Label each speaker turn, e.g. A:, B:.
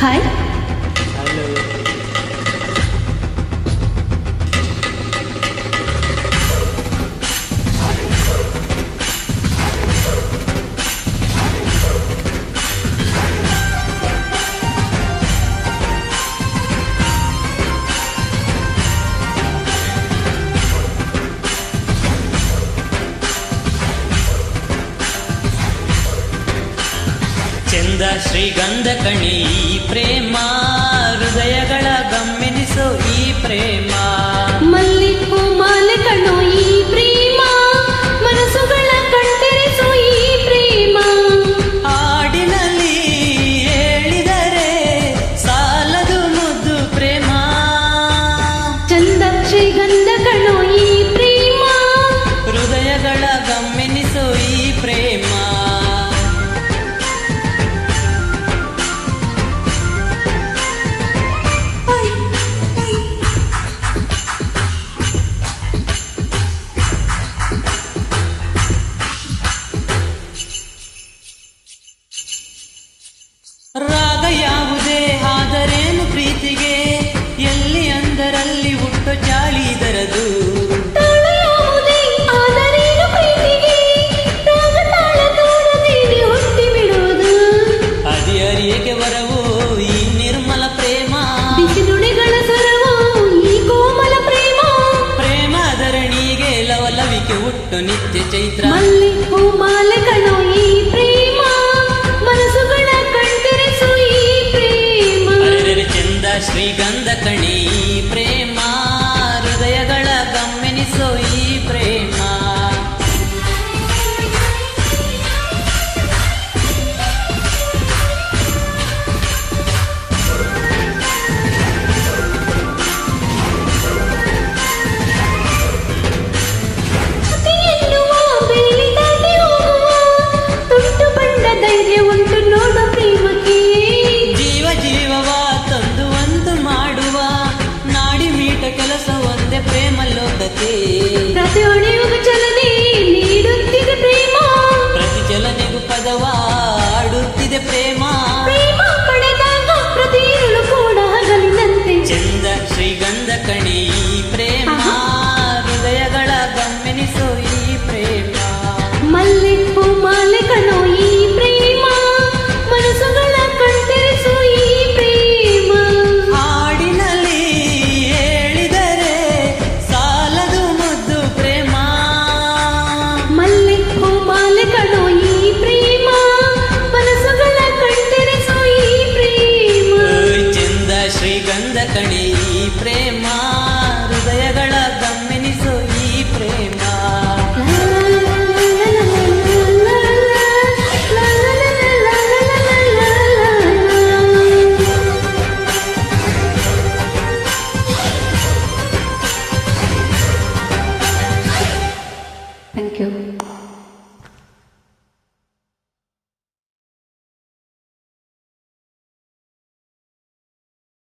A: Hi.
B: Hello. ಚಂದ ಶ್ರೀಗಂಧ ಕಣಿ ಈ ಪ್ರೇಮ, ಹೃದಯಗಳ ಗಮ್ಮೆನಿಸೋ ಈ ಪ್ರೇಮ.
A: ಮಲ್ಲಿಪು ಮಾಲೆ ಕಣೋ ಈ ಪ್ರೇಮ, ಮನಸ್ಸುಗಳ ಕಣ್ತೆರೆಸೋ ಈ ಪ್ರೇಮ.
B: ಹಾಡಿನಲ್ಲಿ ಹೇಳಿದರೆ ಸಾಲದು ಮುದ್ದು ಪ್ರೇಮ.
A: ಚಂದ ಶ್ರೀಗಂಧ ಕಣೋ ಈ ಪ್ರೇಮ,
B: ಹೃದಯಗಳ ಗಮ್ಮೆನಿಸೋ ಈ ಪ್ರೇಮ. ರಾಗ ಯಾವುದೇ ಆದರೇನು ಪ್ರೀತಿಗೆ, ಎಲ್ಲಿ ಅಂದರಲ್ಲಿ ಹುಟ್ಟು ಚಾಳಿ ಇದರದು.
A: ತಾಳ ಯಾವುದೇ ಆದರೇನು ಪ್ರೀತಿಗೆ, ರಾಗ ತಾಳ ತೋರದೇನೆ ಹುಟ್ಟಿ ಬಿಡುವುದು.
B: ಹದಿಹರಿಯಗೆ ವರವು ಈ ನಿರ್ಮಲ ಪ್ರೇಮ,
A: ಬಿಸಿ ನುಡಿಗಳ ಸ್ವರವು ಈ ಕೋಮಲ ಪ್ರೇಮ.
B: ಪ್ರೇಮ ಧರಣಿಗೆ ಲವಲವಿಕೆ ಹುಟ್ಟು ನಿತ್ಯ ಚೈತ್ರ.
A: ಮಲ್ಲಿಪು ಮಾಲೆ ಕಣೋ ಈ ಪ್ರೇಮ, ಮನಸ್ಸುಗಳ ಕಣ್ತೆರೆಸೋ ಈ ಪ್ರೇಮ.
B: ಅರೆರೆ ಚಂದ ಶ್ರೀಗಂಧ ಕಣಿ ಈ ಪ್ರೇಮ, ಹೃದಯಗಳ ಗಮ್ಮೆನಿಸೋ ಈ ಪ್ರೇಮ.
A: ಅತಿ ಎನ್ನುವ ಬೆಳ್ಳಿ ದಾಟಿ ಹೋಗುವ, ತುಂಟು ಬಣ್ಣ ಧೈರ್ಯ ಉಂಟು ನೋಡ ಪ್ರೇಮಕ್ಕೆ.
B: ಜೀವ ಜೀವವ ತಂದು ಒಂದು ಮಾಡುವ, ನಾಡಿ ಮೀಟ ಕೆಲಸ ಒಂದೇ ಪ್ರೇಮ ಲೋಕತೆ.
A: ಪ್ರತಿಯೊಡೆಯುಗ ಚಲನೆ ನೀಡುತ್ತಿದೆ ಪ್ರೇಮ,
B: ಪ್ರತಿ ಚಲನೆಗೂ ಪದವ ಆಡುತ್ತಿದೆ ಪ್ರೇಮ.
A: ಪ್ರೇಮ ಪಡೆದಾಗ ಪ್ರತಿಯೊಳು ಕೂಡ ಹಗಲಿನಂತೆ.
B: ಚಂದ ಶ್ರೀಗಂಧ ಕಣಿ ಈ ಪ್ರೇಮ, ಹೃದಯಗಳ ಗಮ್ಮೆನಿಸೋ ಈ ಪ್ರೇಮ.
A: ಮಲ್ಲಿಪು ಮಾಲೆ ಕಣೋ ಈ ಪ್ರೇಮ, ಮನಸ್ಸುಗಳ ಕಣ್ತೆರೆಸೋ ಈ ಪ್ರೇಮ.
B: ಹಾಡಿನಲ್ಲಿ ಹೇಳಿದರೆ ಸಾಲದು ಮುದ್ದು ಪ್ರೇಮ.
A: ಮಲ್ಲಿಪು ಮಾಲೆ ಕಣೋ ಈ ಪ್ರೇಮ, ಮನಸ್ಸುಗಳ ಕಣ್ತೆರೆಸೋ ಈ ಪ್ರೇಮ.
B: ಓಯ್ ಚಂದ ಶ್ರೀಗಂಧ ಕಣಿ ಈ ಪ್ರೇಮ, ಹೃದಯಗಳ ಗಮ್ಮೆನಿಸೋ ಈ ಪ್ರೇಮ.
A: Thank you.